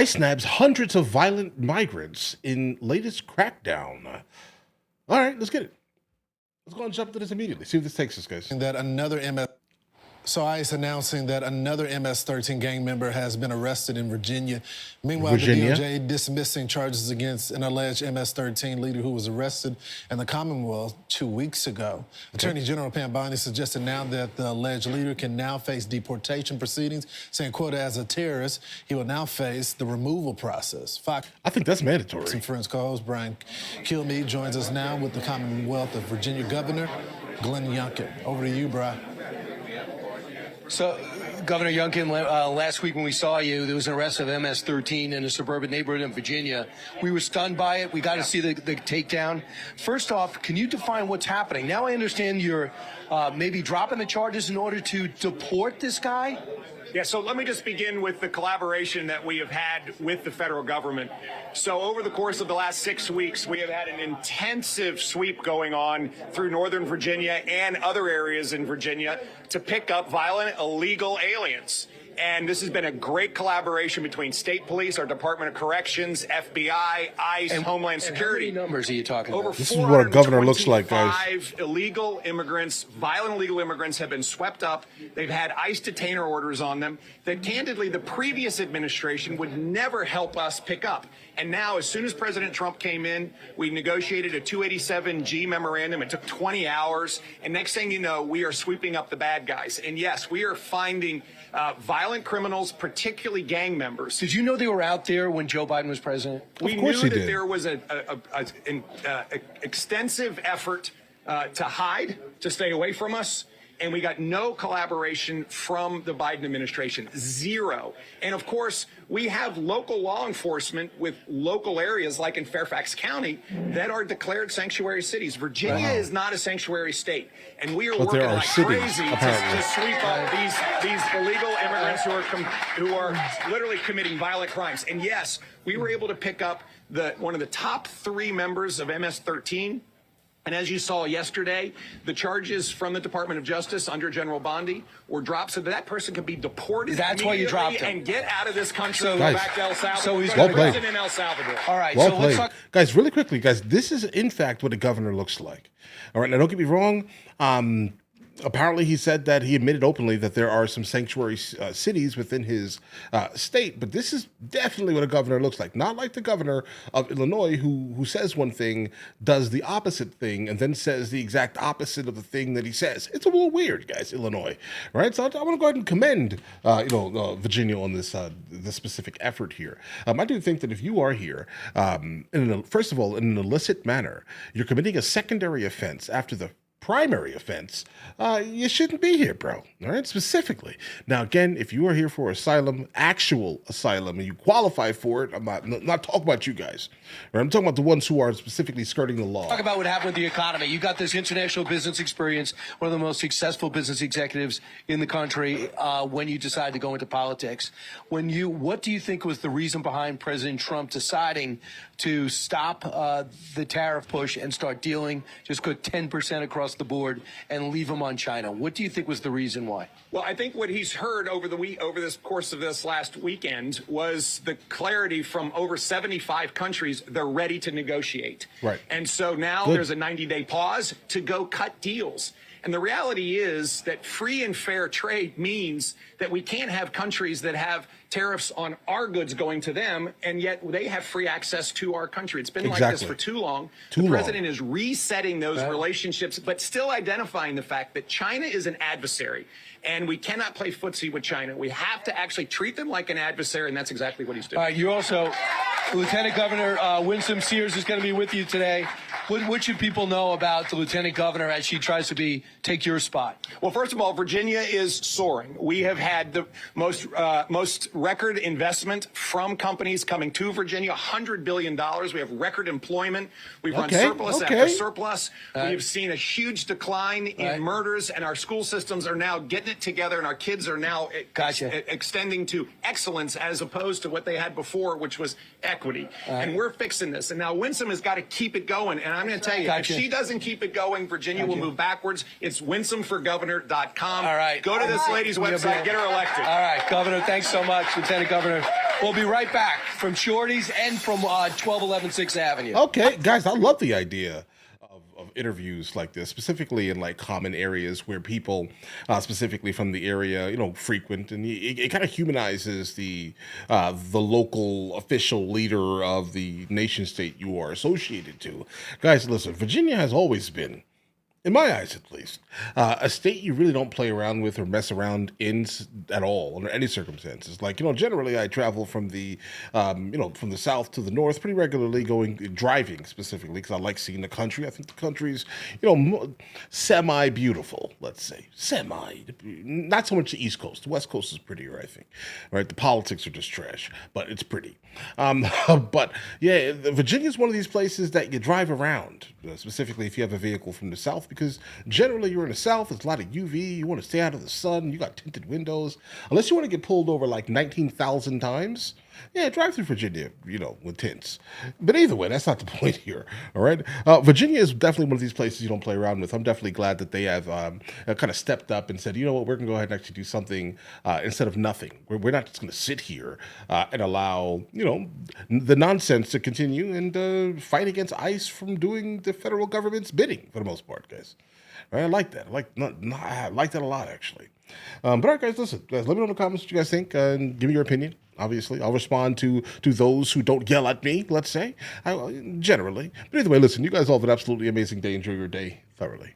ICE nabs hundreds of violent migrants in latest crackdown. All right, let's get it. Let's go and jump to this immediately. See what this takes us, guys. That another ICE announcing that another MS-13 gang member has been arrested in Virginia. Meanwhile, the DOJ dismissing charges against an alleged MS-13 leader who was arrested in the Commonwealth 2 weeks ago. Attorney General Pam Bondi suggested now that the alleged leader can now face deportation proceedings, saying, quote, as a terrorist, he will now face the removal process. I think that's mandatory. Some friends co-host Brian Kilmeade joins us now with the Commonwealth of Virginia Governor Glenn Youngkin. Over to you, Brian. So, Governor Youngkin, last week when we saw you, there was an arrest of MS-13 in a suburban neighborhood in Virginia. We were stunned by it. We got to see the takedown. First off, can you define what's happening? Now I understand you're maybe dropping the charges in order to deport this guy? Yeah, so let me just begin with the collaboration that we have had with the federal government. So over the course of the last 6 weeks, we have had an intensive sweep going on through Northern Virginia and other areas in Virginia to pick up violent, illegal aliens. And this has been a great collaboration between state police, our Department of Corrections, FBI, ICE, and Homeland Security. How many numbers are you talking about? This is what a governor looks like, guys. 5 illegal immigrants, violent illegal immigrants have been swept up. They've had ICE detainer orders on them that, candidly, the previous administration would never help us pick up. And now, as soon as President Trump came in, we negotiated a 287G memorandum. It took 20 hours. And next thing you know, we are sweeping up the bad guys. And yes, we are finding violent criminals, particularly gang members. Did you know they were out there when Joe Biden was president? We knew that there was an extensive effort to hide, to stay away from us. And we got no collaboration from the Biden administration, zero. And of course, we have local law enforcement with local areas like in Fairfax County that are declared sanctuary cities. Virginia is not a sanctuary state. And we are working like crazy to sweep up these illegal immigrants who are literally committing violent crimes. And yes, we were able to pick up one of the top 3 members of MS-13. And as you saw yesterday, the charges from the Department of Justice under General Bondi were dropped so that person could be deported. That's why you dropped him. And get out of this country and go back to El Salvador. So he's well played. In El Salvador. All right. Well played. Guys, really quickly, guys, this is in fact what a governor looks like. All right, now don't get me wrong. Apparently, he said that he admitted openly that there are some sanctuary cities within his state, but this is definitely what a governor looks like. Not like the governor of Illinois who says one thing, does the opposite thing, and then says the exact opposite of the thing that he says. It's a little weird, guys, Illinois, right? So I want to go ahead and commend, Virginia on this specific effort here. I do think that if you are here, first of all, in an illicit manner, you're committing a secondary offense after the primary offense, you shouldn't be here, bro. All right, specifically. Now, again, if you are here for asylum, actual asylum, and you qualify for it, I'm not talking about you guys. Right? I'm talking about the ones who are specifically skirting the law. Talk about what happened with the economy. You got this international business experience, one of the most successful business executives in the country. When you decide to go into politics, what do you think was the reason behind President Trump deciding to stop the tariff push and start dealing, just put 10% across the board and leave them on China? What do you think was the reason why? Well, I think what he's heard over this course of this last weekend was the clarity from over 75 countries. They're ready to negotiate. Right. And so now there's a 90-day pause to go cut deals. And the reality is that free and fair trade means that we can't have countries that have tariffs on our goods going to them, and yet they have free access to our country. It's been like this for too long. The president is resetting those relationships, but still identifying the fact that China is an adversary, and we cannot play footsie with China. We have to actually treat them like an adversary, and that's exactly what he's doing. All right, you also, Lieutenant Governor Winsome Sears is going to be with you today. What should people know about the Lieutenant Governor as she tries to take your spot? Well, first of all, Virginia is soaring. We have had the most record investment from companies coming to Virginia, $100 billion. We have record employment. We've run surplus after surplus. We've seen a huge decline in murders, and our school systems are now getting it together, and our kids are now extending to excellence as opposed to what they had before, which was equity. And we're fixing this. And now Winsome has got to keep it going. And I'm going to tell you, Gotcha. if she doesn't keep it going, Virginia will move backwards. It's winsomeforgovernor.com. All right. Go to this lady's website, get her elected. All right, Governor, thanks so much, Lieutenant Governor. We'll be right back from Shorty's and from 1211 6th Avenue. Okay, guys, I love the idea of interviews like this, specifically in like common areas where people, specifically from the area, frequent, and it kind of humanizes the local official leader of the nation state you are associated to. Guys, listen, Virginia has always been, in my eyes at least, a state you really don't play around with or mess around in at all under any circumstances. Like, generally I travel from the, from the south to the north pretty regularly, driving specifically because I like seeing the country. I think the country's, semi-beautiful, let's say. Not so much the East Coast. The West Coast is prettier, I think. Right? The politics are just trash, but it's pretty. But yeah, Virginia's one of these places that you drive around, specifically if you have a vehicle from the south, because generally you're in the south, there's a lot of UV, you want to stay out of the sun, you got tinted windows. Unless you want to get pulled over like 19,000 times, yeah, drive through Virginia, with tints. But either way, that's not the point here, all right? Virginia is definitely one of these places you don't play around with. I'm definitely glad that they have kind of stepped up and said, you know what, we're going to go ahead and actually do something instead of nothing. We're not just going to sit here and allow, the nonsense to continue and fight against ICE from doing the federal government's bidding for the most part, guys. Right? I like that. I like that a lot, actually. But all right, guys, listen. Guys, let me know in the comments what you guys think and give me your opinion. Obviously, I'll respond to those who don't yell at me, let's say, generally. But either way, listen, you guys all have an absolutely amazing day. Enjoy your day thoroughly.